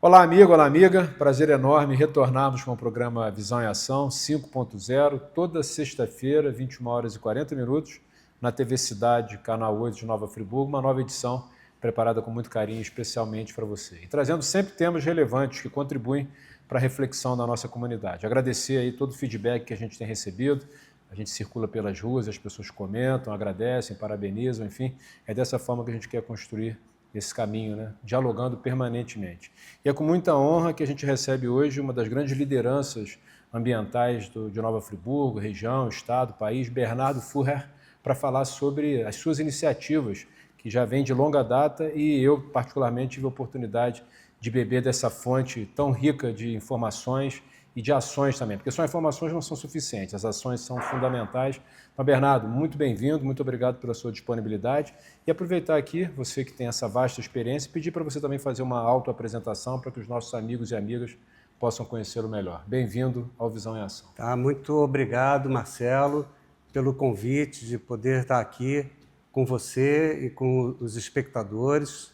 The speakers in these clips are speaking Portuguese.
Olá, amigo, olá, amiga. Prazer enorme retornarmos com o programa Visão em Ação 5.0, toda sexta-feira, 21h40, na TV Cidade, canal 8 de Nova Friburgo, uma nova edição preparada com muito carinho, especialmente para você. E trazendo sempre temas relevantes que contribuem para a reflexão da nossa comunidade. Agradecer aí todo o feedback que a gente tem recebido. A gente circula pelas ruas, as pessoas comentam, agradecem, parabenizam, enfim. É dessa forma que a gente quer construir esse caminho, né? Dialogando permanentemente. E é com muita honra que a gente recebe hoje uma das grandes lideranças ambientais de Nova Friburgo, região, estado, país, Bernardo Furrer, para falar sobre as suas iniciativas, que já vêm de longa data, e eu, particularmente, tive a oportunidade de beber dessa fonte tão rica de informações e de ações também, porque só informações não são suficientes, as ações são fundamentais. Então, Bernardo, muito bem-vindo, muito obrigado pela sua disponibilidade e aproveitar aqui, você que tem essa vasta experiência, pedir para você também fazer uma autoapresentação para que os nossos amigos e amigas possam conhecê-lo melhor. Bem-vindo ao Visão em Ação. Tá, muito obrigado, Marcelo, pelo convite de poder estar aqui com você e com os espectadores,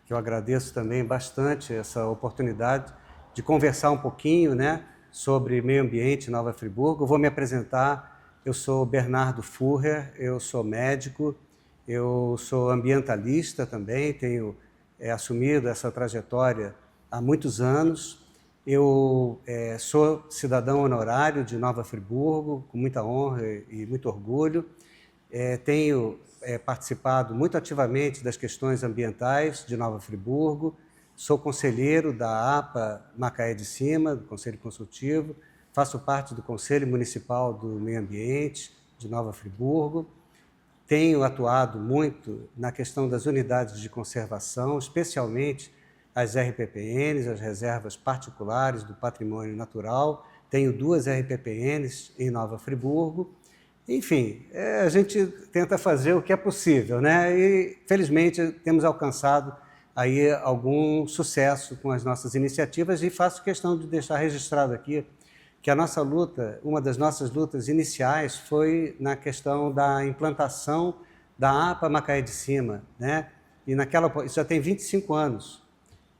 que eu agradeço também bastante essa oportunidade de conversar um pouquinho, né, sobre meio ambiente em Nova Friburgo. Eu vou me apresentar, eu sou Bernardo Furrer, eu sou médico, eu sou ambientalista também, tenho assumido essa trajetória há muitos anos. Eu sou cidadão honorário de Nova Friburgo, com muita honra e muito orgulho. Tenho participado muito ativamente das questões ambientais de Nova Friburgo. Sou conselheiro da APA Macaé de Cima, do Conselho Consultivo, faço parte do Conselho Municipal do Meio Ambiente de Nova Friburgo, tenho atuado muito na questão das unidades de conservação, especialmente as RPPNs, as reservas particulares do patrimônio natural, tenho 2 RPPNs em Nova Friburgo. Enfim, a gente tenta fazer o que é possível, né? E felizmente temos alcançado aí algum sucesso com as nossas iniciativas, e faço questão de deixar registrado aqui que a nossa luta, uma das nossas lutas iniciais foi na questão da implantação da APA Macaé de Cima, né? E isso já tem 25 anos.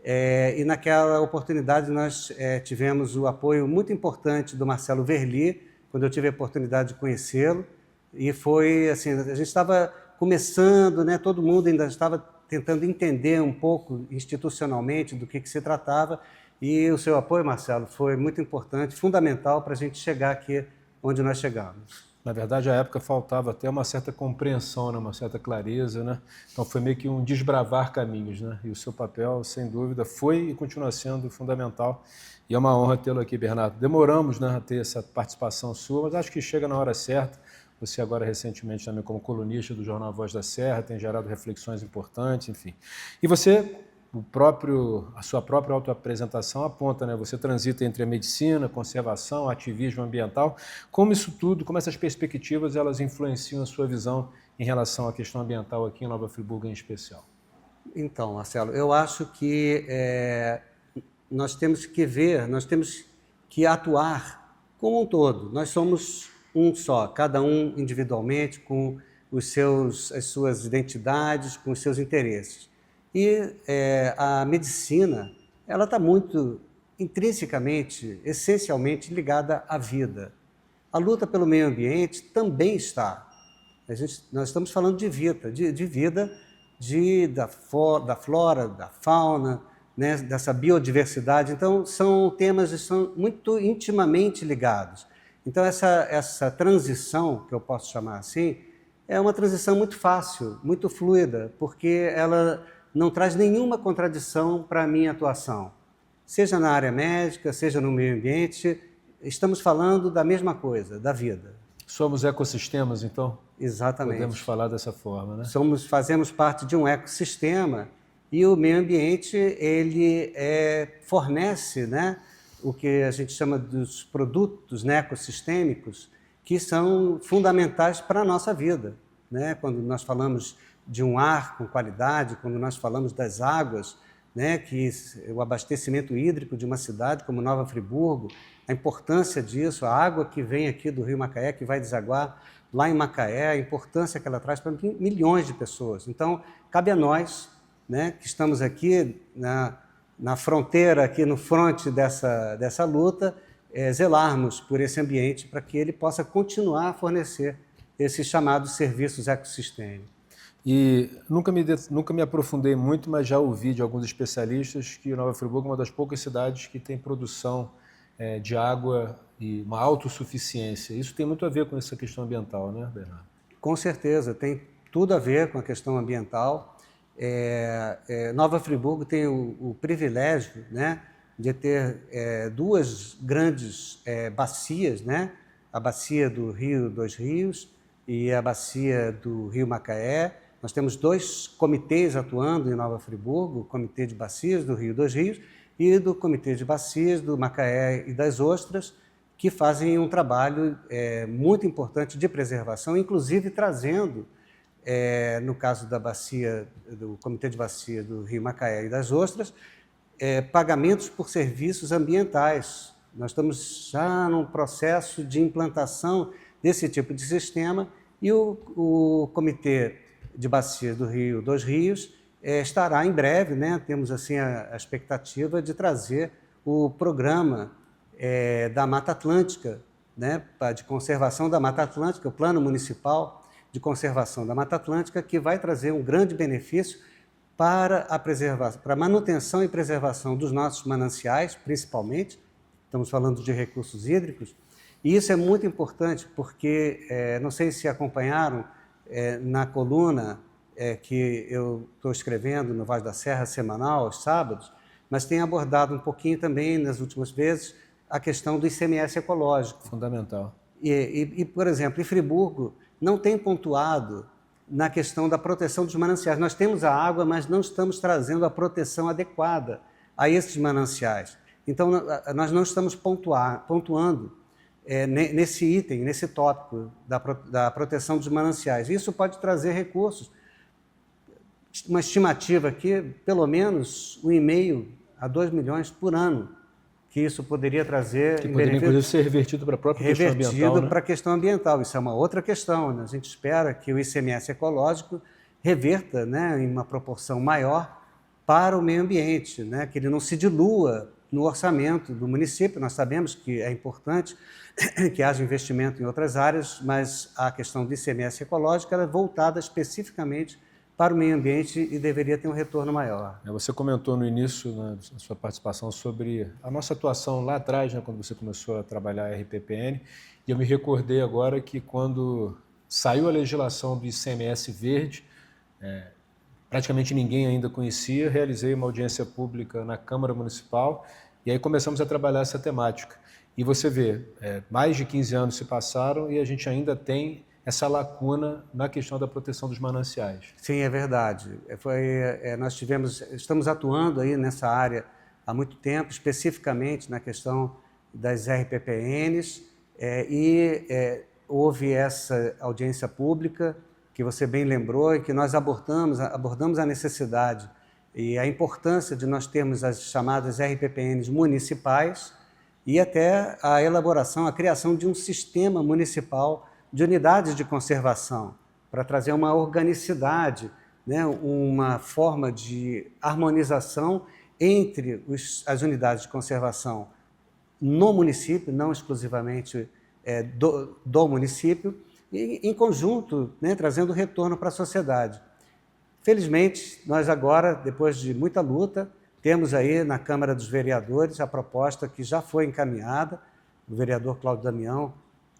E naquela oportunidade nós tivemos o apoio muito importante do Marcelo Verli, quando eu tive a oportunidade de conhecê-lo, e foi assim, a gente estava começando, né? Todo mundo ainda estava tentando entender um pouco institucionalmente do que se tratava, e o seu apoio, Marcelo, foi muito importante, fundamental para a gente chegar aqui onde nós chegamos. Na verdade, à época faltava até uma certa compreensão, né? Uma certa clareza, né? Então foi meio que um desbravar caminhos, né? E o seu papel, sem dúvida, foi e continua sendo fundamental. E é uma honra tê-lo aqui, Bernardo. Demoramos, né, a ter essa participação sua, mas acho que chega na hora certa. Você agora, recentemente, também como colunista do jornal Voz da Serra, tem gerado reflexões importantes, enfim. E você, a sua própria autoapresentação aponta, né? Você transita entre a medicina, conservação, ativismo ambiental. Como isso tudo, como essas perspectivas, elas influenciam a sua visão em relação à questão ambiental aqui em Nova Friburgo em especial? Então, Marcelo, eu acho que nós temos que atuar como um todo. Nós somos um só, cada um individualmente, com as suas identidades, com os seus interesses. E a medicina, ela está muito intrinsecamente, essencialmente ligada à vida. A luta pelo meio ambiente também está. Nós estamos falando de vida, da flora, da fauna, né, dessa biodiversidade. Então, são temas que são muito intimamente ligados. Então, essa transição, que eu posso chamar assim, é uma transição muito fácil, muito fluida, porque ela não traz nenhuma contradição para a minha atuação. Seja na área médica, seja no meio ambiente, estamos falando da mesma coisa, da vida. Somos ecossistemas, então? Exatamente. Podemos falar dessa forma, né? Fazemos parte de um ecossistema, e o meio ambiente ele fornece, né, o que a gente chama dos produtos, né, ecossistêmicos, que são fundamentais para a nossa vida, né? Quando nós falamos de um ar com qualidade, quando nós falamos das águas, né, que o abastecimento hídrico de uma cidade como Nova Friburgo, a importância disso, a água que vem aqui do Rio Macaé, que vai desaguar lá em Macaé, a importância que ela traz para milhões de pessoas. Então, cabe a nós, né, que estamos aqui na fronteira, aqui no fronte dessa luta, zelarmos por esse ambiente para que ele possa continuar a fornecer esses chamados serviços ecossistêmicos. E nunca me aprofundei muito, mas já ouvi de alguns especialistas que Nova Friburgo é uma das poucas cidades que tem produção de água e uma autossuficiência. Isso tem muito a ver com essa questão ambiental, né, Bernardo? Com certeza, tem tudo a ver com a questão ambiental. Nova Friburgo tem o privilégio, né, de ter duas grandes bacias, né? A bacia do Rio dos Rios e a bacia do Rio Macaé. Nós temos 2 comitês atuando em Nova Friburgo, o Comitê de Bacias do Rio dos Rios e do Comitê de Bacias do Macaé e das Ostras, que fazem um trabalho muito importante de preservação, inclusive trazendo, no caso da bacia, do Comitê de Bacia do Rio Macaé e das Ostras, pagamentos por serviços ambientais. Nós estamos já num processo de implantação desse tipo de sistema e o Comitê de Bacia do Rio dos Rios estará em breve, né? Temos assim a expectativa de trazer o programa da Mata Atlântica, né? De conservação da Mata Atlântica, o Plano Municipal de Conservação da Mata Atlântica, que vai trazer um grande benefício para a preservação, para a manutenção e preservação dos nossos mananciais, principalmente. Estamos falando de recursos hídricos, e isso é muito importante porque, não sei se acompanharam, na coluna que eu estou escrevendo no Vaz da Serra semanal, aos sábados, mas tem abordado um pouquinho também, nas últimas vezes, a questão do ICMS ecológico. Fundamental. Por exemplo, em Friburgo não tem pontuado na questão da proteção dos mananciais. Nós temos a água, mas não estamos trazendo a proteção adequada a esses mananciais. Então, nós não estamos pontuando nesse item, nesse tópico da proteção dos mananciais. Isso pode trazer recursos. Uma estimativa aqui, pelo menos 1,5 a 2 milhões por ano, que isso poderia trazer... Que poderia, inclusive, ser revertido para a própria questão ambiental. Revertido para a questão ambiental. Isso é uma outra questão, né? A gente espera que o ICMS ecológico reverta, né, em uma proporção maior para o meio ambiente, né? Que ele não se dilua no orçamento do município. Nós sabemos que é importante que haja investimento em outras áreas, mas a questão do ICMS ecológico ela é voltada especificamente para o meio ambiente e deveria ter um retorno maior. Você comentou no início, né, da sua participação, sobre a nossa atuação lá atrás, né, quando você começou a trabalhar a RPPN, e eu me recordei agora que quando saiu a legislação do ICMS verde, praticamente ninguém ainda conhecia, realizei uma audiência pública na Câmara Municipal e aí começamos a trabalhar essa temática. E você vê, mais de 15 anos se passaram e a gente ainda tem essa lacuna na questão da proteção dos mananciais. Sim, é verdade. Estamos atuando aí nessa área há muito tempo, especificamente na questão das RPPNs, houve essa audiência pública que você bem lembrou e que nós abordamos a necessidade e a importância de nós termos as chamadas RPPNs municipais e até a elaboração, a criação de um sistema municipal de unidades de conservação, para trazer uma organicidade, né, uma forma de harmonização entre as unidades de conservação no município, não exclusivamente do município, e em conjunto, né, trazendo retorno para a sociedade. Felizmente, nós agora, depois de muita luta, temos aí na Câmara dos Vereadores a proposta que já foi encaminhada, o vereador Cláudio Damião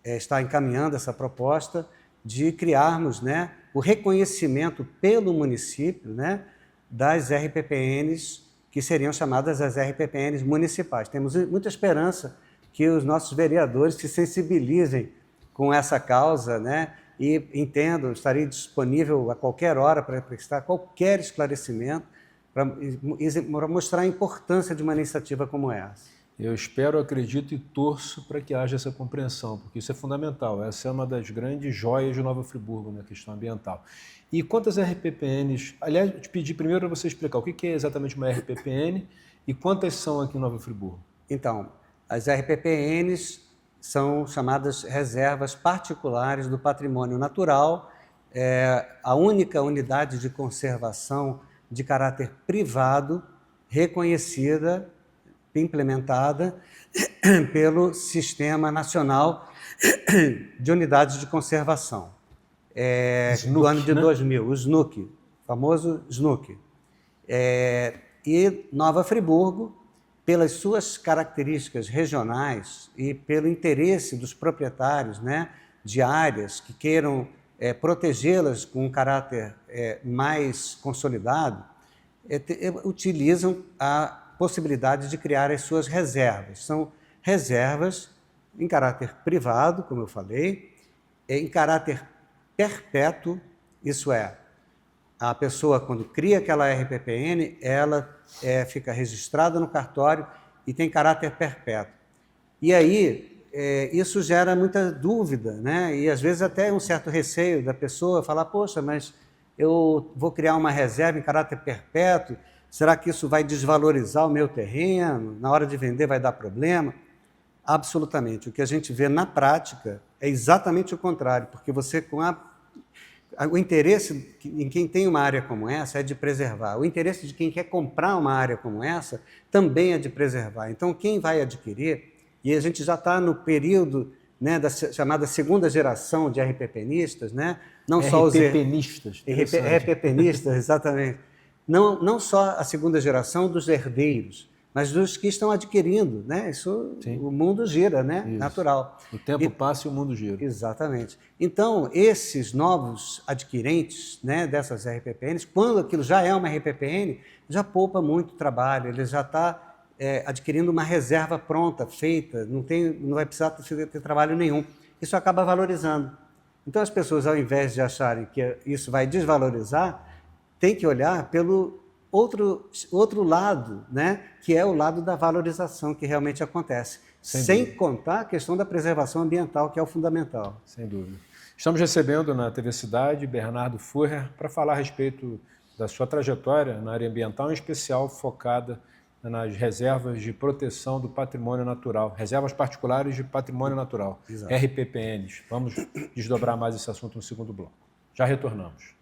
está encaminhando essa proposta de criarmos, né, o reconhecimento pelo município, né, das RPPNs, que seriam chamadas as RPPNs municipais. Temos muita esperança que os nossos vereadores se sensibilizem com essa causa, né, e entendo, estarei disponível a qualquer hora para prestar qualquer esclarecimento, para mostrar a importância de uma iniciativa como essa. Eu espero, acredito e torço para que haja essa compreensão, porque isso é fundamental. Essa é uma das grandes joias de Nova Friburgo na questão ambiental. E quantas RPPNs... Aliás, eu te pedi primeiro para você explicar o que é exatamente uma RPPN e quantas são aqui em Nova Friburgo. Então, as RPPNs são chamadas reservas particulares do patrimônio natural, a única unidade de conservação de caráter privado reconhecida, implementada pelo Sistema Nacional de Unidades de Conservação, SNUC, do ano de né? 2000, o SNUC, famoso SNUC. E Nova Friburgo, pelas suas características regionais e pelo interesse dos proprietários, né, de áreas que queiram protegê-las com um caráter mais consolidado, utilizam a possibilidade de criar as suas reservas. São reservas em caráter privado, como eu falei, em caráter perpétuo, isso é, a pessoa, quando cria aquela RPPN, ela fica registrada no cartório e tem caráter perpétuo. E aí, isso gera muita dúvida, né? E às vezes até um certo receio da pessoa falar, poxa, mas eu vou criar uma reserva em caráter perpétuo, será que isso vai desvalorizar o meu terreno? Na hora de vender vai dar problema? Absolutamente. O que a gente vê na prática é exatamente o contrário, porque você, o interesse em quem tem uma área como essa é de preservar. O interesse de quem quer comprar uma área como essa também é de preservar. Então, quem vai adquirir, e a gente já está no período, né, da chamada segunda geração de RPPnistas, né? Não só os RPPnistas. RPPnistas, exatamente. Não só a segunda geração dos herdeiros, mas dos que estão adquirindo, né? Isso, o mundo gira, né? Isso. Natural. O tempo passa e o mundo gira. Exatamente. Então, esses novos adquirentes, né, dessas RPPNs, quando aquilo já é uma RPPN, já poupa muito trabalho, ele já está adquirindo uma reserva pronta, feita, não vai precisar ter trabalho nenhum. Isso acaba valorizando. Então, as pessoas, ao invés de acharem que isso vai desvalorizar, tem que olhar pelo outro lado, né? Que é o lado da valorização que realmente acontece. Sem contar a questão da preservação ambiental, que é o fundamental. Sem dúvida. Estamos recebendo na TV Cidade Bernardo Furrer para falar a respeito da sua trajetória na área ambiental, em especial focada nas reservas de proteção do patrimônio natural, reservas particulares de patrimônio natural, exato. RPPNs. Vamos desdobrar mais esse assunto no segundo bloco. Já retornamos.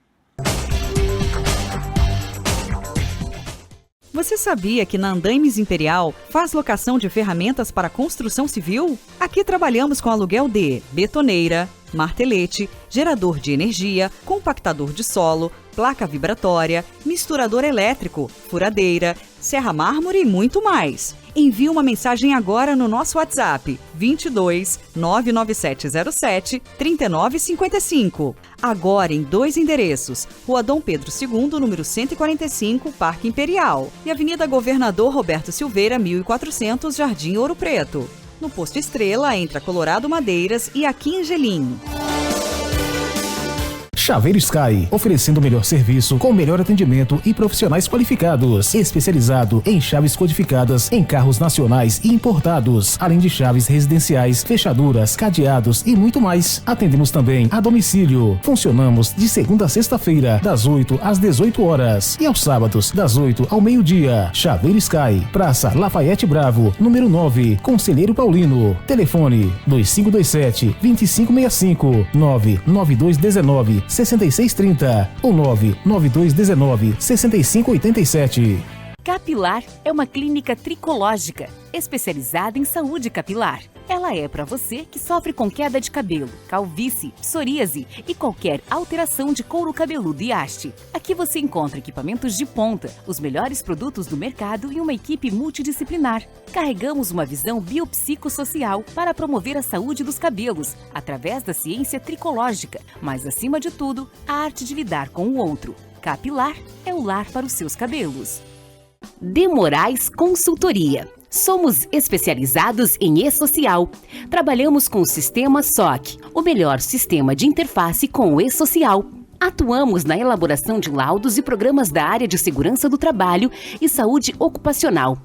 Você sabia que na Andaimes Imperial faz locação de ferramentas para construção civil? Aqui trabalhamos com aluguel de betoneira, martelete, gerador de energia, compactador de solo, placa vibratória, misturador elétrico, furadeira, serra mármore e muito mais. Envie uma mensagem agora no nosso WhatsApp 22 99707 3955. Agora em 2 endereços, Rua Dom Pedro II, número 145, Parque Imperial, e Avenida Governador Roberto Silveira, 1400, Jardim Ouro Preto. No Posto Estrela, entre a Colorado Madeiras e aqui em Gelim. Chaveiro Sky, oferecendo o melhor serviço com o melhor atendimento e profissionais qualificados, especializado em chaves codificadas em carros nacionais e importados, além de chaves residenciais, fechaduras, cadeados e muito mais. Atendemos também a domicílio. Funcionamos de segunda a sexta-feira, das 8 às 18 horas e aos sábados, das 8 ao meio-dia. Chaveiro Sky, Praça Lafayette Bravo, número 9, Conselheiro Paulino. Telefone 2527-2565, 99219-6630 ou 99219-6587. Capilar é uma clínica tricológica, especializada em saúde capilar. Ela é para você que sofre com queda de cabelo, calvície, psoríase e qualquer alteração de couro cabeludo e haste. Aqui você encontra equipamentos de ponta, os melhores produtos do mercado e uma equipe multidisciplinar. Carregamos uma visão biopsicossocial para promover a saúde dos cabelos, através da ciência tricológica, mas acima de tudo, a arte de lidar com o outro. Capilar é o lar para os seus cabelos. De Moraes Consultoria. Somos especializados em e-social. Trabalhamos com o sistema SOC, o melhor sistema de interface com o e-social. Atuamos na elaboração de laudos e programas da área de segurança do trabalho e saúde ocupacional.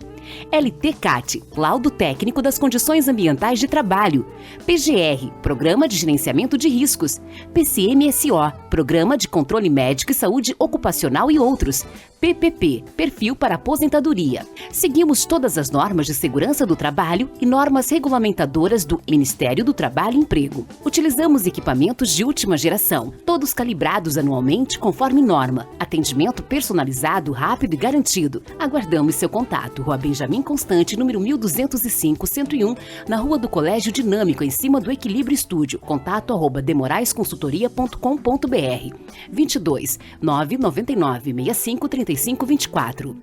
LTCAT, Laudo Técnico das Condições Ambientais de Trabalho. PGR, Programa de Gerenciamento de Riscos. PCMSO, Programa de Controle Médico e Saúde Ocupacional e outros. PPP, Perfil para Aposentadoria. Seguimos todas as normas de segurança do trabalho e normas regulamentadoras do Ministério do Trabalho e Emprego. Utilizamos equipamentos de última geração, todos calibrados anualmente conforme norma, Atendimento personalizado, rápido e garantido. Aguardamos seu contato. Rua Benjamin Constante, número 1205, 101, na Rua do Colégio Dinâmico, em cima do Equilíbrio Estúdio. Contato @demoraesconsultoria.com.br. 22 999 65 35 24.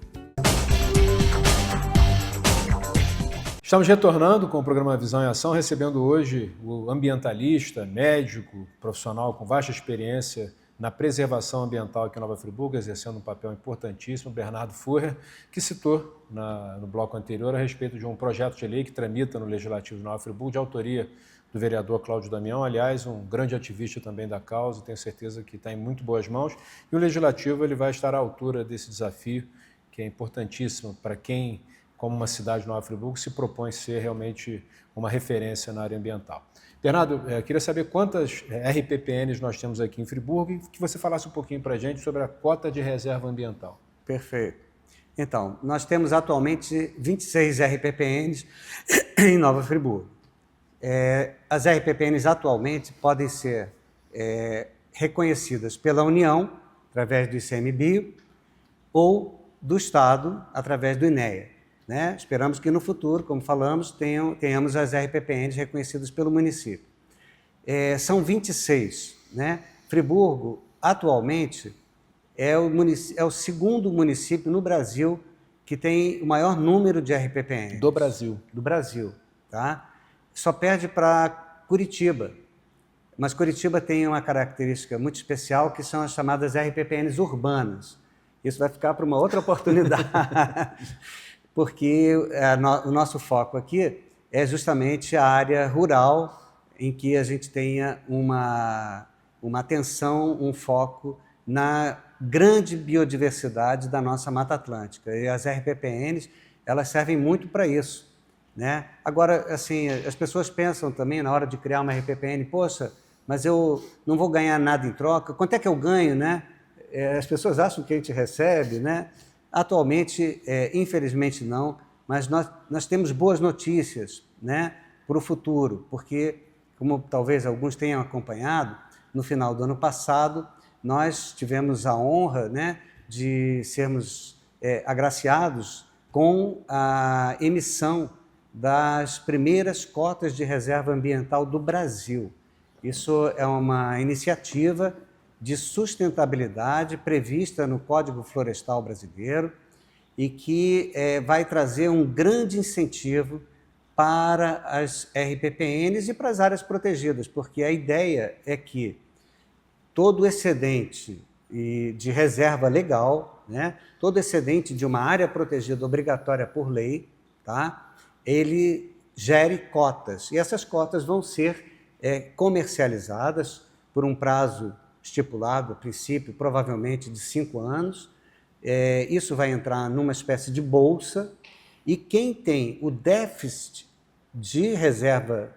Estamos retornando com o programa Visão em Ação, recebendo hoje o ambientalista, médico, profissional com vasta experiência na preservação ambiental aqui em Nova Friburgo, exercendo um papel importantíssimo, Bernardo Furrer, que citou no bloco anterior a respeito de um projeto de lei que tramita no Legislativo de Nova Friburgo, de autoria do vereador Cláudio Damião, aliás, um grande ativista também da causa, tenho certeza que está em muito boas mãos, e o Legislativo ele vai estar à altura desse desafio, que é importantíssimo para quem, como uma cidade de Nova Friburgo, se propõe ser realmente uma referência na área ambiental. Bernardo, queria saber quantas RPPNs nós temos aqui em Friburgo e que você falasse um pouquinho para a gente sobre a cota de reserva ambiental. Perfeito. Então, nós temos atualmente 26 RPPNs em Nova Friburgo. As RPPNs atualmente podem ser reconhecidas pela União, através do ICMBio, ou do Estado, através do INEA. Né? Esperamos que no futuro, como falamos, tenhamos as RPPNs reconhecidas pelo município. São 26. Né? Friburgo, atualmente, é o segundo município no Brasil que tem o maior número de RPPNs. Do Brasil. Do Brasil. Tá? Só perde para Curitiba. Mas Curitiba tem uma característica muito especial, que são as chamadas RPPNs urbanas. Isso vai ficar para uma outra oportunidade. Porque o nosso foco aqui é justamente a área rural, em que a gente tenha uma atenção, um foco na grande biodiversidade da nossa Mata Atlântica. E as RPPNs, elas servem muito para isso. Né? Agora, assim, as pessoas pensam também, na hora de criar uma RPPN, poxa, mas eu não vou ganhar nada em troca, quanto é que eu ganho? Né? As pessoas acham que a gente recebe, né? Atualmente, infelizmente não, mas nós temos boas notícias, né, para o futuro, porque, como talvez alguns tenham acompanhado, no final do ano passado, nós tivemos a honra, né, de sermos agraciados com a emissão das primeiras cotas de reserva ambiental do Brasil. Isso é uma iniciativa de sustentabilidade prevista no Código Florestal Brasileiro e que vai trazer um grande incentivo para as RPPNs e para as áreas protegidas, porque a ideia é que todo excedente de reserva legal, né, todo excedente de uma área protegida obrigatória por lei, tá, ele gere cotas, e essas cotas vão ser comercializadas por um prazo estipulado, a princípio, provavelmente de 5 anos. Isso vai entrar numa espécie de bolsa, e quem tem o déficit de reserva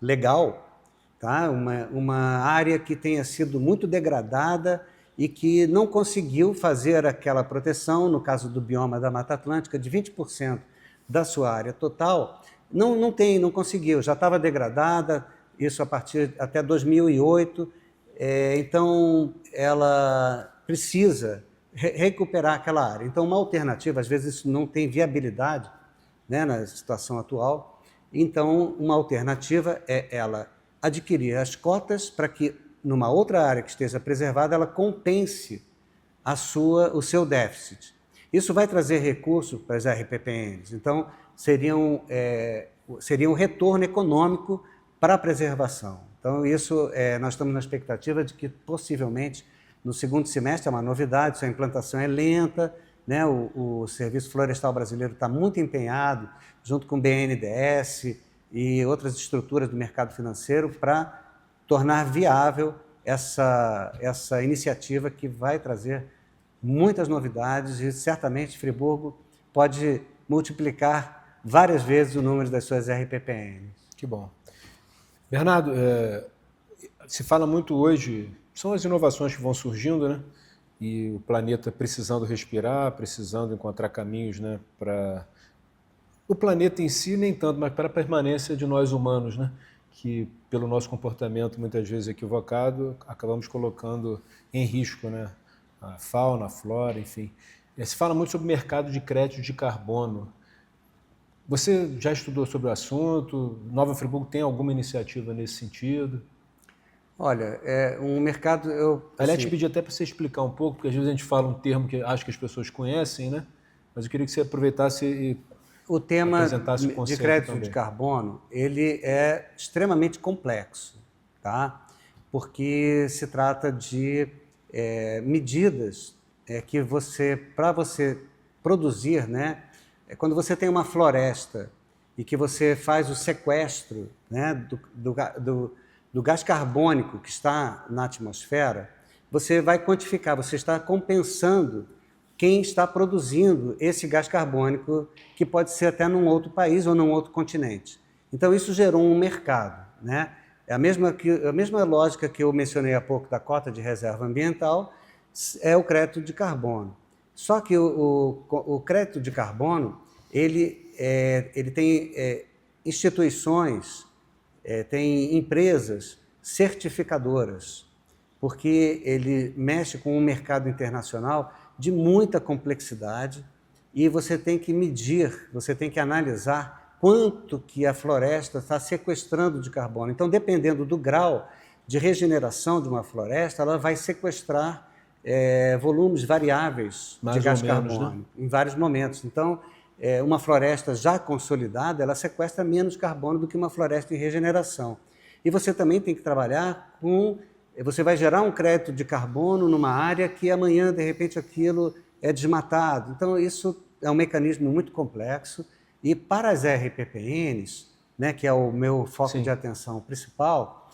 legal, tá? uma área que tenha sido muito degradada e que não conseguiu fazer aquela proteção, no caso do bioma da Mata Atlântica, de 20% da sua área total, não conseguiu, já estava degradada, isso a partir até 2008, então ela precisa recuperar aquela área. Então, uma alternativa, às vezes isso não tem viabilidade, né, na situação atual, então uma alternativa é ela adquirir as cotas para que, numa outra área que esteja preservada, ela compense o seu déficit. Isso vai trazer recurso para as RPPNs, então seria um retorno econômico para a preservação. Então, isso nós estamos na expectativa de que, possivelmente, no segundo semestre, é uma novidade, sua implantação é lenta, né? O Serviço Florestal Brasileiro está muito empenhado, junto com o BNDES e outras estruturas do mercado financeiro, para tornar viável essa iniciativa que vai trazer muitas novidades e, certamente, Friburgo pode multiplicar várias vezes o número das suas RPPNs. Que bom. Bernardo, se fala muito hoje, são as inovações que vão surgindo, né? E o planeta precisando respirar, precisando encontrar caminhos, né, para o planeta em si, nem tanto, mas para a permanência de nós humanos, né? Que, pelo nosso comportamento muitas vezes equivocado, acabamos colocando em risco, né, a fauna, a flora, enfim. Se fala muito sobre o mercado de crédito de carbono. Você já estudou sobre o assunto? Nova Friburgo tem alguma iniciativa nesse sentido? Olha, é um mercado... Aliás, te pedi até para você explicar um pouco, porque às vezes a gente fala um termo que acho que as pessoas conhecem, né? Mas eu queria que você aproveitasse e o tema apresentasse o conceito de crédito também. de carbono, ele é extremamente complexo, tá? Porque se trata de medidas que para você produzir, né? Quando você tem uma floresta e que você faz o sequestro, né, do gás carbônico que está na atmosfera, você vai quantificar, você está compensando quem está produzindo esse gás carbônico, que pode ser até num outro país ou num outro continente. Então, isso gerou um mercado, né? É a mesma lógica que eu mencionei há pouco da cota de reserva ambiental, é o crédito de carbono. Só que o crédito de carbono, ele tem instituições, tem empresas certificadoras, porque ele mexe com um mercado internacional de muita complexidade e você tem que medir, você tem que analisar quanto que a floresta está sequestrando de carbono. Então, dependendo do grau de regeneração de uma floresta, ela vai sequestrar volumes variáveis de gás carbônico, né? Em vários momentos. Então, uma floresta já consolidada, ela sequestra menos carbono do que uma floresta em regeneração. E você também tem que trabalhar com... Você vai gerar um crédito de carbono numa área que amanhã, de repente, aquilo é desmatado. Então, isso é um mecanismo muito complexo. E para as RPPNs, né, que é o meu foco de atenção principal,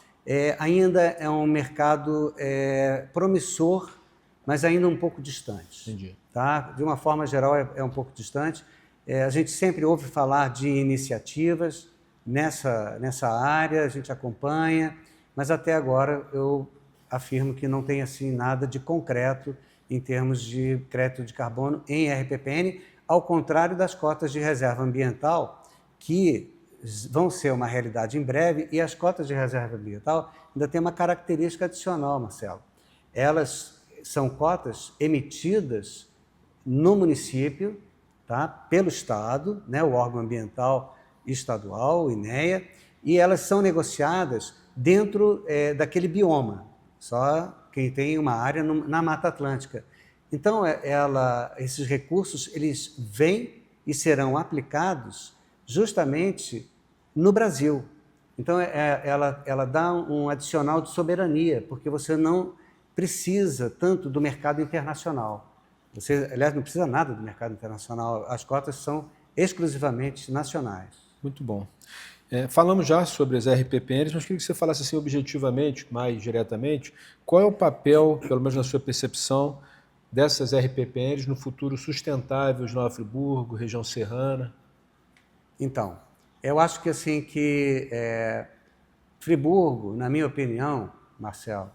ainda é um mercado promissor, mas ainda um pouco distante. Entendi. Tá? De uma forma geral, é um pouco distante. A gente sempre ouve falar de iniciativas nessa área, a gente acompanha, mas até agora eu afirmo que não tem assim nada de concreto em termos de crédito de carbono em RPPN, ao contrário das cotas de reserva ambiental, que vão ser uma realidade em breve, e as cotas de reserva ambiental ainda têm uma característica adicional, Marcelo. Elas são cotas emitidas no município, tá, pelo Estado, né, o órgão ambiental estadual, o INEA, e elas são negociadas dentro daquele bioma, só quem tem uma área na Mata Atlântica. Então, esses recursos, eles vêm e serão aplicados justamente no Brasil. Então, ela dá um adicional de soberania, porque você não precisa tanto do mercado internacional. Você, aliás, não precisa nada do mercado internacional, as cotas são exclusivamente nacionais. Muito bom. Falamos já sobre as RPPNs, mas queria que você falasse assim objetivamente, mais diretamente, qual é o papel, pelo menos na sua percepção, dessas RPPNs no futuro sustentável de Nova Friburgo, região serrana? Então, eu acho que assim Friburgo, na minha opinião, Marcelo,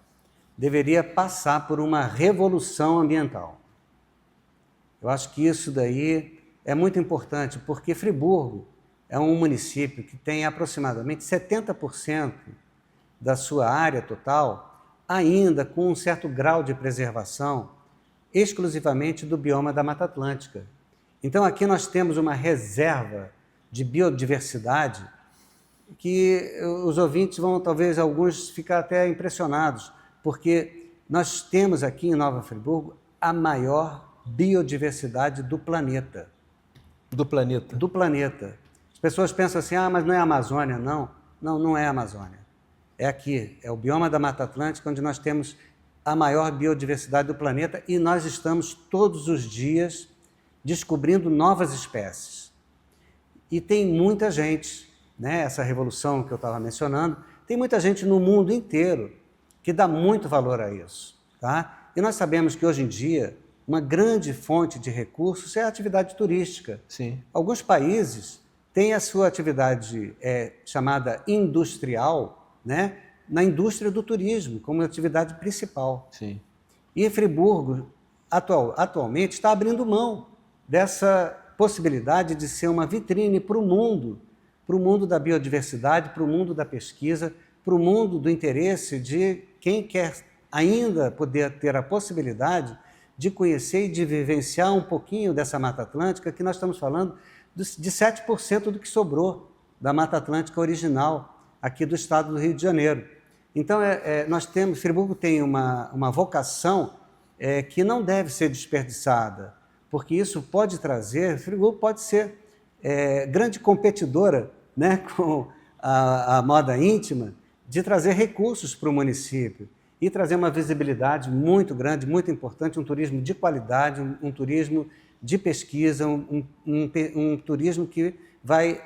deveria passar por uma revolução ambiental. Eu acho que isso daí é muito importante, porque Friburgo é um município que tem aproximadamente 70% da sua área total ainda com um certo grau de preservação exclusivamente do bioma da Mata Atlântica. Então aqui nós temos uma reserva de biodiversidade que os ouvintes vão, talvez alguns, ficar até impressionados, porque nós temos aqui em Nova Friburgo a maior biodiversidade do planeta. Do planeta? Do planeta. As pessoas pensam assim, mas não é a Amazônia, não. Não, não é a Amazônia. É aqui, é o bioma da Mata Atlântica, onde nós temos a maior biodiversidade do planeta e nós estamos todos os dias descobrindo novas espécies. E tem muita gente, né, essa revolução que eu estava mencionando, tem muita gente no mundo inteiro que dá muito valor a isso. Tá? E nós sabemos que hoje em dia uma grande fonte de recursos é a atividade turística. Sim. Alguns países têm a sua atividade chamada industrial, né, na indústria do turismo, como atividade principal. Sim. E Friburgo, atualmente, está abrindo mão dessa possibilidade de ser uma vitrine para o mundo da biodiversidade, para o mundo da pesquisa, para o mundo do interesse de quem quer ainda poder ter a possibilidade de conhecer e de vivenciar um pouquinho dessa Mata Atlântica, que nós estamos falando de 7% do que sobrou da Mata Atlântica original aqui do estado do Rio de Janeiro. Então, Friburgo tem uma vocação que não deve ser desperdiçada, porque isso pode trazer, Friburgo pode ser grande competidora, né, com a moda íntima, de trazer recursos para o município e trazer uma visibilidade muito grande, muito importante, um turismo de qualidade, um turismo de pesquisa, um turismo que vai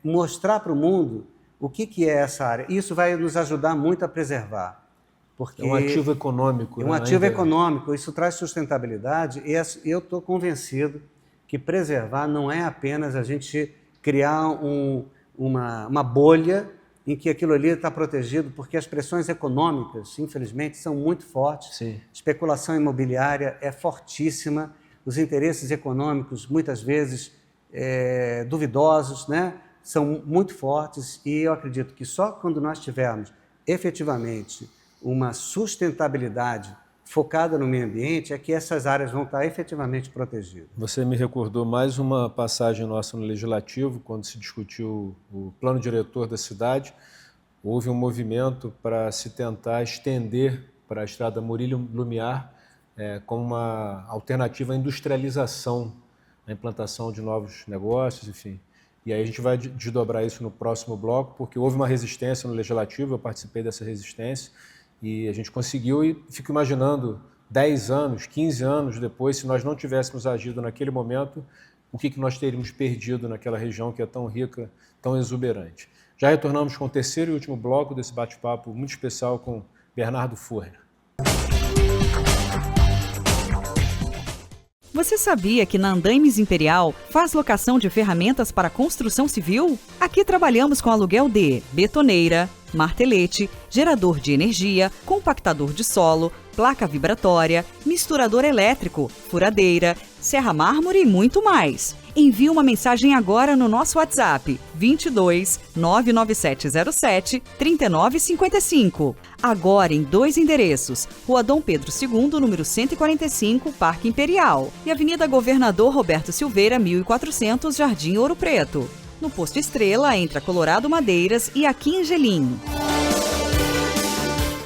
mostrar para o mundo o que é essa área. Isso vai nos ajudar muito a preservar. Porque é um ativo econômico. É um ativo econômico, isso traz sustentabilidade e eu estou convencido que preservar não é apenas a gente criar uma bolha em que aquilo ali está protegido, porque as pressões econômicas, infelizmente, são muito fortes. Sim. Especulação imobiliária é fortíssima, os interesses econômicos, muitas vezes, duvidosos, né? São muito fortes e eu acredito que só quando nós tivermos efetivamente uma sustentabilidade focada no meio ambiente é que essas áreas vão estar efetivamente protegidas. Você me recordou mais uma passagem nossa no Legislativo, quando se discutiu o plano diretor da cidade. Houve um movimento para se tentar estender para a estrada Murillo-Lumiar como uma alternativa à industrialização, à implantação de novos negócios, enfim. E aí a gente vai desdobrar isso no próximo bloco, porque houve uma resistência no Legislativo, eu participei dessa resistência, e a gente conseguiu, e fico imaginando 10 anos, 15 anos depois, se nós não tivéssemos agido naquele momento, o que nós teríamos perdido naquela região que é tão rica, tão exuberante. Já retornamos com o terceiro e último bloco desse bate-papo muito especial com Bernardo Furrer. Você sabia que na Andaimes Imperial faz locação de ferramentas para construção civil? Aqui trabalhamos com aluguel de betoneira, martelete, gerador de energia, compactador de solo, placa vibratória, misturador elétrico, furadeira, serra-mármore e muito mais. Envie uma mensagem agora no nosso WhatsApp 22 99707 3955. Agora em 2 endereços, Rua Dom Pedro II, número 145, Parque Imperial, e Avenida Governador Roberto Silveira, 1400, Jardim Ouro Preto. No Posto Estrela, entre a Colorado Madeiras e a Quingelim.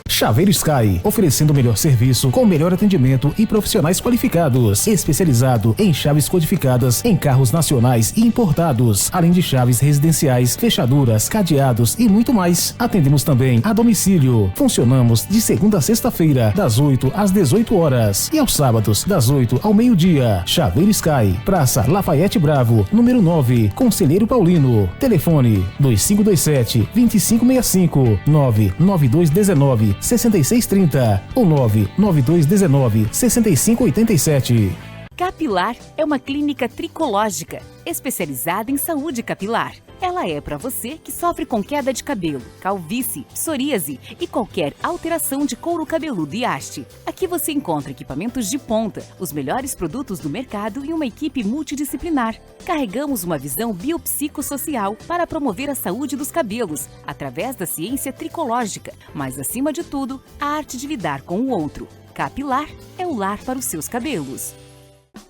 Chaveiro Sky, oferecendo o melhor serviço, com o melhor atendimento e profissionais qualificados. Especializado em chaves codificadas em carros nacionais e importados, além de chaves residenciais, fechaduras, cadeados e muito mais. Atendemos também a domicílio. Funcionamos de segunda a sexta-feira, das 8 às 18 horas e aos sábados, das 8 ao meio-dia. Chaveiro Sky, Praça Lafayette Bravo, número 9, Conselheiro Paulino. Telefone 2527-2565, 99219-6630 ou 99219-6587. Capilar é uma clínica tricológica, especializada em saúde capilar. Ela é para você que sofre com queda de cabelo, calvície, psoríase e qualquer alteração de couro cabeludo e haste. Aqui você encontra equipamentos de ponta, os melhores produtos do mercado e uma equipe multidisciplinar. Carregamos uma visão biopsicossocial para promover a saúde dos cabelos, através da ciência tricológica, mas acima de tudo, a arte de lidar com o outro. Capilar é o lar para os seus cabelos.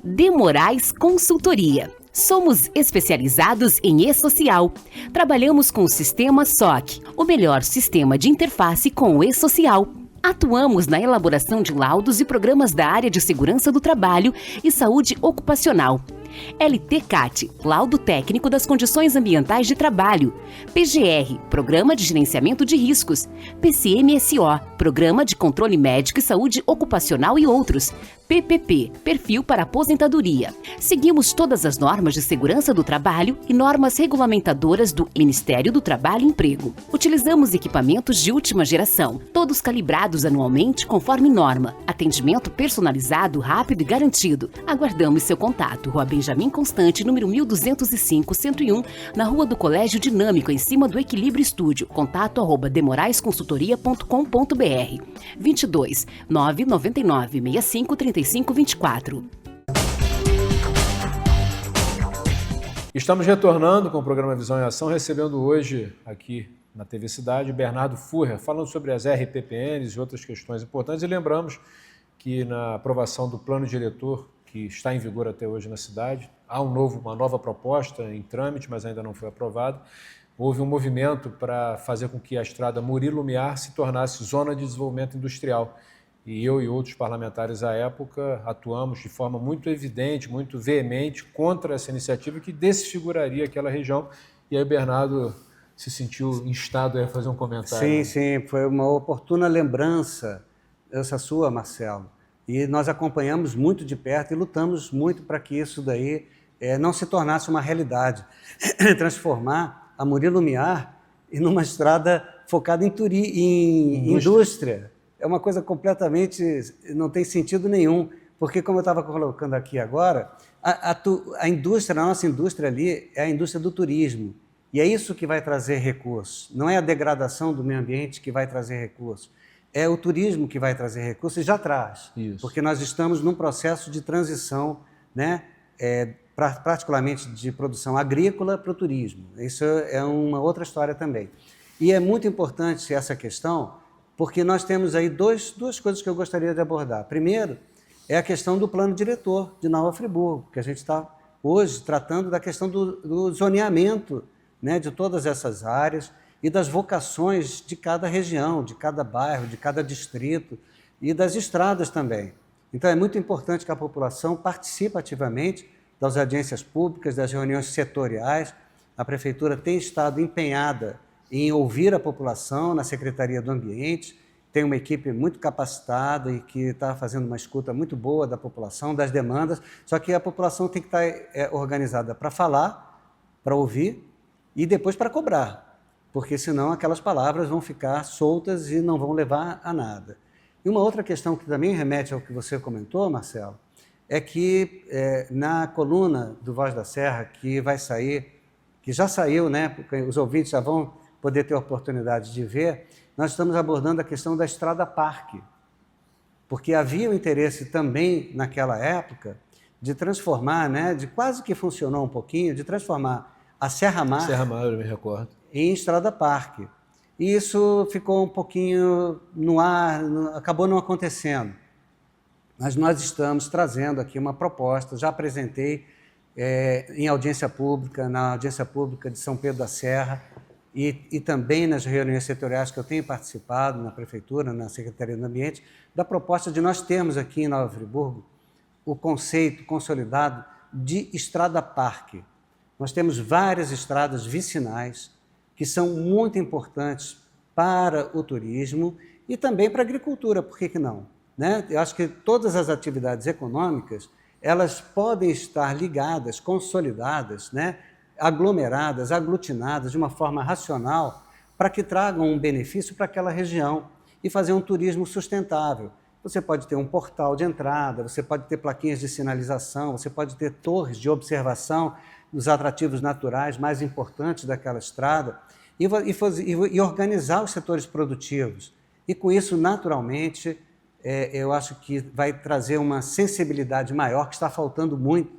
De Moraes Consultoria. Somos especializados em e-social. Trabalhamos com o sistema SOC, o melhor sistema de interface com o e-social. Atuamos na elaboração de laudos e programas da área de segurança do trabalho e saúde ocupacional. LTCAT, Laudo Técnico das Condições Ambientais de Trabalho. PGR, Programa de Gerenciamento de Riscos. PCMSO, Programa de Controle Médico e Saúde Ocupacional e outros. PPP, Perfil para Aposentadoria. Seguimos todas as normas de segurança do trabalho e normas regulamentadoras do Ministério do Trabalho e Emprego. Utilizamos equipamentos de última geração, todos calibrados anualmente conforme norma. Atendimento personalizado, rápido e garantido. Aguardamos seu contato. Rua Benjamin Constante, número 1205-101, na Rua do Colégio Dinâmico, em cima do Equilíbrio Estúdio. Contato @demoraesconsultoria.com.br 22 999 65 3524. Estamos retornando com o programa Visão em Ação, recebendo hoje aqui na TV Cidade Bernardo Furrer, falando sobre as RPPNs e outras questões importantes, e lembramos que na aprovação do plano diretor, que está em vigor até hoje na cidade, há uma nova proposta em trâmite, mas ainda não foi aprovada. Houve um movimento para fazer com que a estrada Murilo Lumiar se tornasse zona de desenvolvimento industrial. E eu e outros parlamentares à época atuamos de forma muito evidente, muito veemente contra essa iniciativa que desfiguraria aquela região. E aí o Bernardo se sentiu instado a fazer um comentário. Sim, sim, foi uma oportuna lembrança essa sua, Marcelo. E nós acompanhamos muito de perto e lutamos muito para que isso daí não se tornasse uma realidade. Transformar a Murilo Lumiar em uma estrada focada em indústria. É uma coisa completamente... não tem sentido nenhum, porque, como eu estava colocando aqui agora, a indústria, a nossa indústria ali é a indústria do turismo. E é isso que vai trazer recursos. Não é a degradação do meio ambiente que vai trazer recursos. É o turismo que vai trazer recursos e já traz. Isso. Porque nós estamos num processo de transição, né, particularmente de produção agrícola para o turismo. Isso é uma outra história também. E é muito importante essa questão, porque nós temos aí duas coisas que eu gostaria de abordar. Primeiro, é a questão do plano diretor de Nova Friburgo, que a gente está hoje tratando da questão do zoneamento, né, de todas essas áreas e das vocações de cada região, de cada bairro, de cada distrito e das estradas também. Então, é muito importante que a população participe ativamente das audiências públicas, das reuniões setoriais. A Prefeitura tem estado empenhada em ouvir a população na Secretaria do Ambiente, tem uma equipe muito capacitada e que está fazendo uma escuta muito boa da população, das demandas, só que a população tem que estar organizada para falar, para ouvir e depois para cobrar, porque senão aquelas palavras vão ficar soltas e não vão levar a nada. E uma outra questão que também remete ao que você comentou, Marcelo, é que na coluna do Voz da Serra, que vai sair, que já saiu, né, porque os ouvintes já vão poder ter a oportunidade de ver, nós estamos abordando a questão da Estrada Parque, porque havia o interesse também naquela época de transformar, né, de quase que funcionou um pouquinho, de transformar a Serra Mar, eu me recordo, em Estrada Parque. E isso ficou um pouquinho no ar, acabou não acontecendo. Mas nós estamos trazendo aqui uma proposta, já apresentei em audiência pública, na audiência pública de São Pedro da Serra, e também nas reuniões setoriais que eu tenho participado na Prefeitura, na Secretaria do Ambiente, da proposta de nós termos aqui em Nova Friburgo o conceito consolidado de estrada-parque. Nós temos várias estradas vicinais que são muito importantes para o turismo e também para a agricultura, por que não? Né? Eu acho que todas as atividades econômicas, elas podem estar ligadas, consolidadas, né? Aglomeradas, aglutinadas de uma forma racional para que tragam um benefício para aquela região e fazer um turismo sustentável. Você pode ter um portal de entrada, você pode ter plaquinhas de sinalização, você pode ter torres de observação dos atrativos naturais mais importantes daquela estrada e organizar os setores produtivos. E com isso, naturalmente, eu acho que vai trazer uma sensibilidade maior que está faltando muito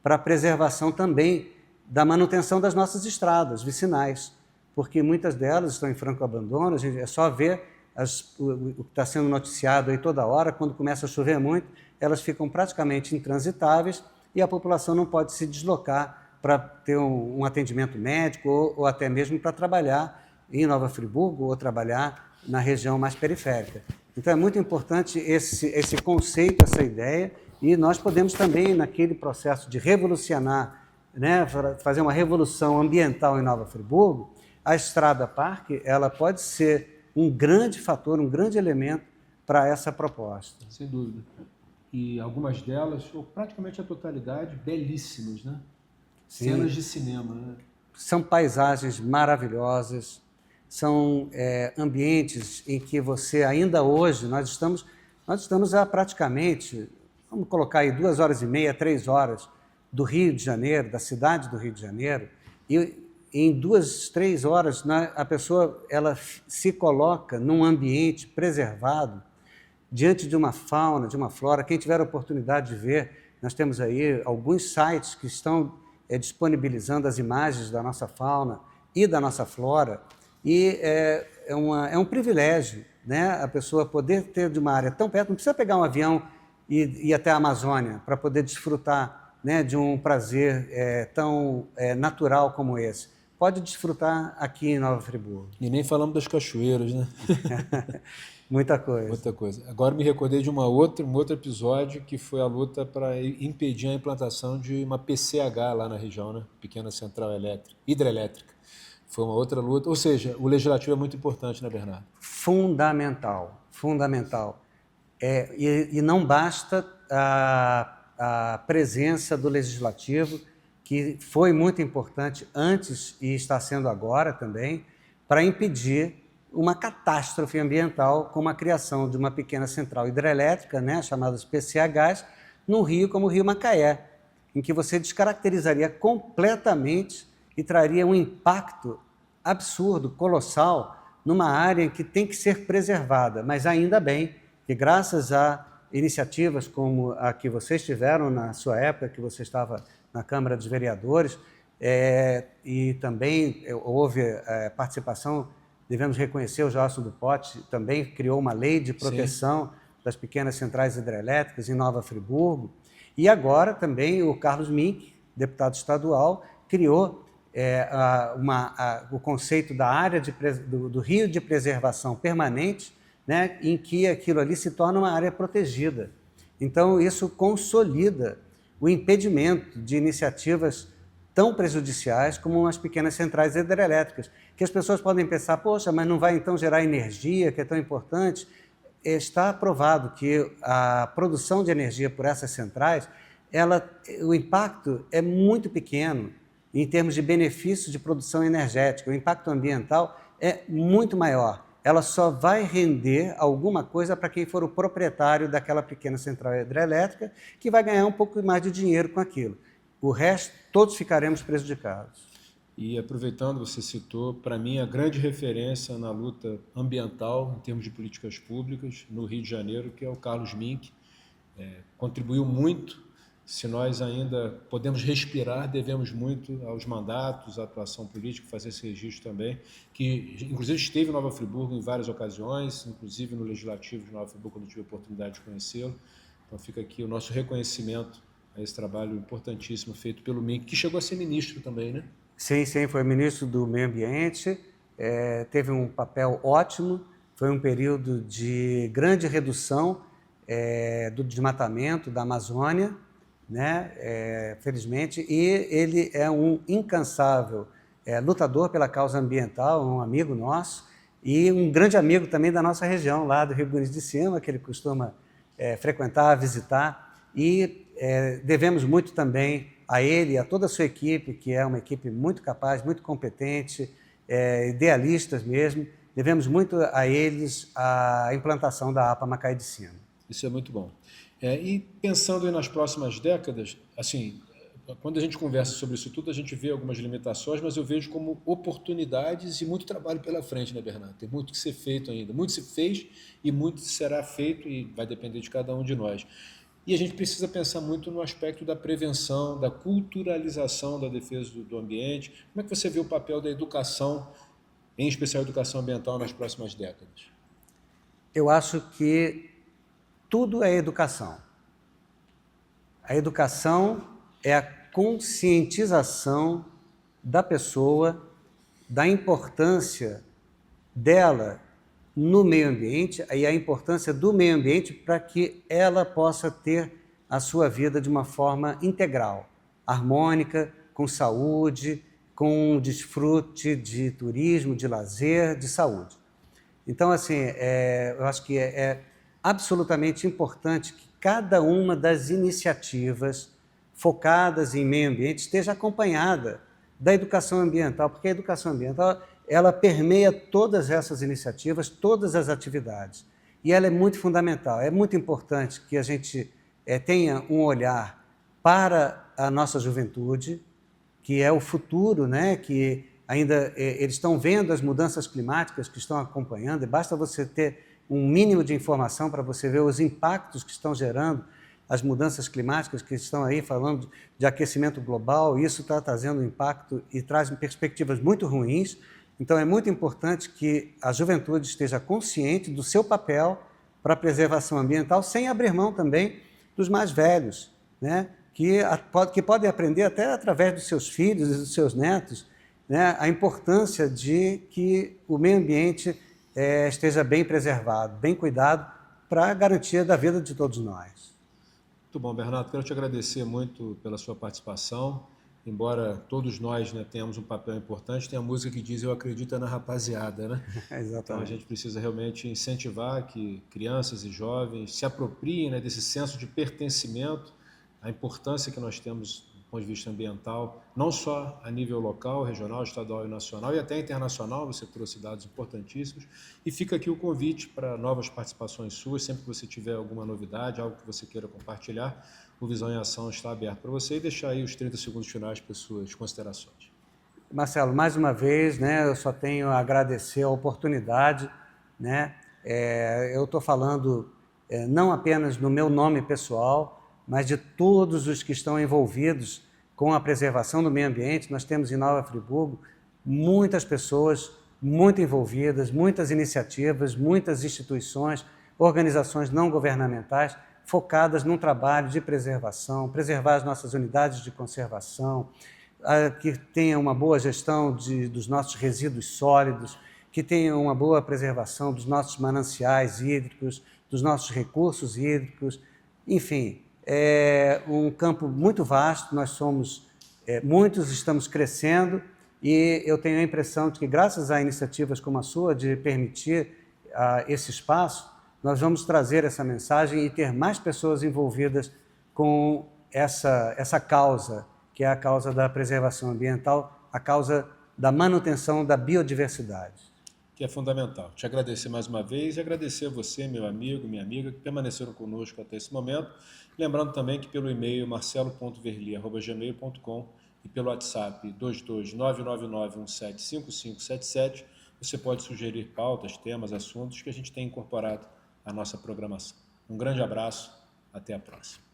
para a preservação também da manutenção das nossas estradas vicinais, porque muitas delas estão em franco abandono, é só ver o que está sendo noticiado aí toda hora, quando começa a chover muito, elas ficam praticamente intransitáveis e a população não pode se deslocar para ter um atendimento médico ou até mesmo para trabalhar em Nova Friburgo ou trabalhar na região mais periférica. Então é muito importante esse conceito, essa ideia, e nós podemos também, naquele processo de revolucionar, né, fazer uma revolução ambiental em Nova Friburgo, a Estrada Parque ela pode ser um grande fator, um grande elemento para essa proposta. Sem dúvida. E algumas delas, ou praticamente a totalidade, belíssimas, né? Sim. Cenas de cinema, né? São paisagens maravilhosas, são ambientes em que você ainda hoje, nós estamos a praticamente, vamos colocar aí 2h30, 3 horas do Rio de Janeiro, da cidade do Rio de Janeiro, e em 2, 3 horas a pessoa ela se coloca num ambiente preservado, diante de uma fauna, de uma flora. Quem tiver a oportunidade de ver, nós temos aí alguns sites que estão disponibilizando as imagens da nossa fauna e da nossa flora, e é um privilégio né? A pessoa poder ter de uma área tão perto, não precisa pegar um avião e ir até a Amazônia para poder desfrutar, né, de um prazer tão natural como esse. Pode desfrutar aqui em Nova Friburgo. E nem falamos das cachoeiras, né? Muita coisa. Muita coisa. Agora me recordei de um outro episódio que foi a luta para impedir a implantação de uma PCH lá na região, né? Pequena Central Hidrelétrica. Foi uma outra luta. Ou seja, o legislativo é muito importante, né, Bernardo? Fundamental, fundamental. E não basta a presença do legislativo, que foi muito importante antes e está sendo agora também, para impedir uma catástrofe ambiental como a criação de uma pequena central hidrelétrica, né, chamada PCHs, num rio como o Rio Macaé, em que você descaracterizaria completamente e traria um impacto absurdo, colossal, numa área que tem que ser preservada. Mas ainda bem que, graças a iniciativas como a que vocês tiveram na sua época, que você estava na Câmara dos Vereadores, e também houve participação, devemos reconhecer, o Joelson do Pote também criou uma lei de proteção das pequenas centrais hidrelétricas em Nova Friburgo, e agora também o Carlos Mink, deputado estadual, criou o conceito da área do rio de preservação permanente, né, em que aquilo ali se torna uma área protegida. Então, isso consolida o impedimento de iniciativas tão prejudiciais como as pequenas centrais hidrelétricas, que as pessoas podem pensar, poxa, mas não vai então gerar energia, que é tão importante? Está provado que a produção de energia por essas centrais, o impacto é muito pequeno em termos de benefício de produção energética. O impacto ambiental é muito maior. Ela só vai render alguma coisa para quem for o proprietário daquela pequena central hidrelétrica, que vai ganhar um pouco mais de dinheiro com aquilo. O resto, todos ficaremos prejudicados. E aproveitando, você citou, para mim, a grande referência na luta ambiental, em termos de políticas públicas, no Rio de Janeiro, que é o Carlos Mink. Contribuiu muito. Se nós ainda podemos respirar, devemos muito aos mandatos, à atuação política, fazer esse registro também, que inclusive esteve em Nova Friburgo em várias ocasiões, inclusive no Legislativo de Nova Friburgo, quando eu tive a oportunidade de conhecê-lo. Então fica aqui o nosso reconhecimento a esse trabalho importantíssimo feito pelo Mink, que chegou a ser ministro também, né? Sim, foi ministro do Meio Ambiente, teve um papel ótimo, foi um período de grande redução do desmatamento da Amazônia, né? Felizmente, e ele é um incansável lutador pela causa ambiental, um amigo nosso e um grande amigo também da nossa região, lá do Rio Grande de Cima, que ele costuma frequentar, visitar, e devemos muito também a ele e a toda a sua equipe, que é uma equipe muito capaz, muito competente, idealistas mesmo, devemos muito a eles a implantação da APA Macaé de Cima. Isso é muito bom. E pensando nas próximas décadas, assim, quando a gente conversa sobre isso tudo, a gente vê algumas limitações, mas eu vejo como oportunidades e muito trabalho pela frente, né, Bernardo? Tem muito que ser feito ainda. Muito se fez e muito será feito e vai depender de cada um de nós. E a gente precisa pensar muito no aspecto da prevenção, da culturalização da defesa do ambiente. Como é que você vê o papel da educação, em especial a educação ambiental, nas próximas décadas? Eu acho que tudo é educação. A educação é a conscientização da pessoa da importância dela no meio ambiente e a importância do meio ambiente para que ela possa ter a sua vida de uma forma integral, harmônica, com saúde, com desfrute de turismo, de lazer, de saúde. Então, assim, eu acho que é absolutamente importante que cada uma das iniciativas focadas em meio ambiente esteja acompanhada da educação ambiental, porque a educação ambiental ela permeia todas essas iniciativas, todas as atividades, e ela é muito fundamental. É muito importante que a gente tenha um olhar para a nossa juventude, que é o futuro, né? Que ainda eles estão vendo as mudanças climáticas que estão acompanhando, e basta você ter um mínimo de informação para você ver os impactos que estão gerando as mudanças climáticas que estão aí falando de aquecimento global. Isso está trazendo impacto e traz perspectivas muito ruins Então, é muito importante que a juventude esteja consciente do seu papel para a preservação ambiental, sem abrir mão também dos mais velhos, né? que podem aprender até através dos seus filhos e dos seus netos, né? A importância de que o meio ambiente esteja bem preservado, bem cuidado, para a garantia da vida de todos nós. Muito bom, Bernardo. Quero te agradecer muito pela sua participação. Embora todos nós, né, tenhamos um papel importante, tem a música que diz "Eu acredito na rapaziada", né? Exatamente. Então a gente precisa realmente incentivar que crianças e jovens se apropriem, né, desse senso de pertencimento, a importância que nós temos do ponto de vista ambiental, não só a nível local, regional, estadual e nacional, e até internacional. Você trouxe dados importantíssimos. E fica aqui o convite para novas participações suas, sempre que você tiver alguma novidade, algo que você queira compartilhar, o Visão em Ação está aberto para você, e deixar aí os 30 segundos finais para as suas considerações. Marcelo, mais uma vez, né, eu só tenho a agradecer a oportunidade, né? Eu estou falando não apenas no meu nome pessoal, mas de todos os que estão envolvidos com a preservação do meio ambiente. Nós temos em Nova Friburgo muitas pessoas muito envolvidas, muitas iniciativas, muitas instituições, organizações não governamentais focadas num trabalho de preservação, preservar as nossas unidades de conservação, que tenha uma boa gestão dos nossos resíduos sólidos, que tenha uma boa preservação dos nossos mananciais hídricos, dos nossos recursos hídricos, enfim, é um campo muito vasto. Nós somos muitos, estamos crescendo, e eu tenho a impressão de que, graças a iniciativas como a sua, de permitir esse espaço, nós vamos trazer essa mensagem e ter mais pessoas envolvidas com essa causa, que é a causa da preservação ambiental, a causa da manutenção da biodiversidade. Que é fundamental. Te agradecer mais uma vez e agradecer a você, meu amigo, minha amiga, que permaneceram conosco até esse momento. Lembrando também que pelo e-mail marcelo.verli@gmail.com e pelo WhatsApp 22999175577 você pode sugerir pautas, temas, assuntos que a gente tem incorporado à nossa programação. Um grande abraço, até a próxima.